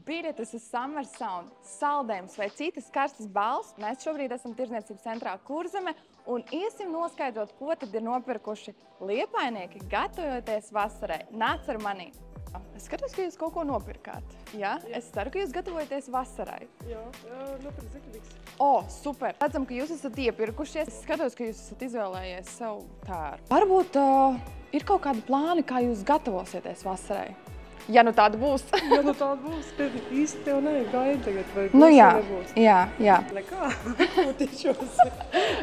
biļetes uz Summer Sound, saldējums vai citas karstas balvas. Mēs šobrīd esam Tirdzniecības centrā Kurzeme un iesim noskaidrot, ko tad ir nopirkuši liepainieki, gatavojoties vasarai. Nāc ar manī! Es skatos, ka jūs kaut ko nopirkāt. Ja? Es ceru, ka jūs gatavojaties vasarai. Jā, nopirku zikadīgs. O, super! Redzam, ka jūs esat iepirkušies. Es skatos, ka jūs esat izvēlējies savu tēru. Varbūt ir kaut kādi plāni, kā jūs gatavosieties vasarai. Ja nu tāda būs. Ja nu tāda būs, tad īsti tev gaida tagad, vai Nu būs jā, vai nebūs. jā. Nekā, tiešos.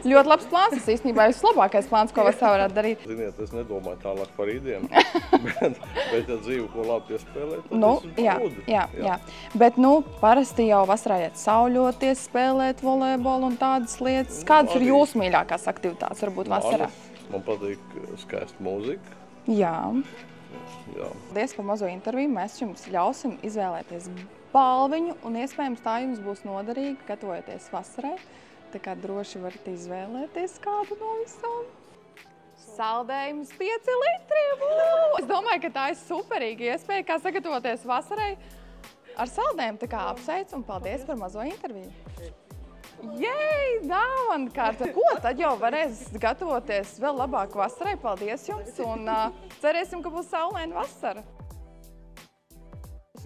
Ļoti labs plāns. Tas īstenībā ir vislabākais plāns, ko vasarā varētu darīt. Ziniet, es nedomāju tālāk par rītdienu, bet ja dzīvi, ko labi piespēlēt, tad Nu, es baudu. jā. Bet, parasti jau vasarā iet sauļoties, spēlēt volejbolu un tādas lietas. Kādas ir jūsu mīļākās aktivitātes, varbūt vasarā? Man patīk skaista mūzika. Jā. Jā. Paldies par mazo interviju. Mēs jums ļausim izvēlēties balviņu un iespējams tā jums būs noderīga, gatavojoties vasarai. Tā kā droši varat izvēlēties kādu no visām. Saldējums 5 litriem! Es domāju, ka tā ir superīga iespēja, kā sagatavoties vasarai ar saldējumu. Tā kā apsveicu un paldies par mazo interviju. Jej, dāvana kārta! Ko tad jau varēs gatavoties vēl labāk vasarai? Paldies jums un cerēsim, ka būs saulaina vasara.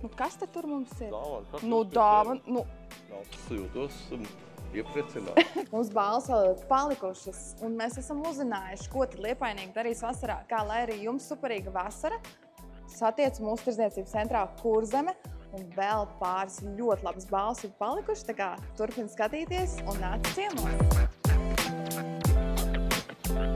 Nu, kas te tur mums ir? Dāvana. Es jūtos iepriecināts. Mums balvas vēl ir palikušas un mēs esam uzzinājuši, ko tad liepainieki darīs vasarā. Kā lai arī jums superīga vasara, satiec mūsu Tirdzniecības centrā Kurzeme. Un vēl pāris ļoti labas balvas ir palikušas, tā kā turpin skatīties un nāc ciemos!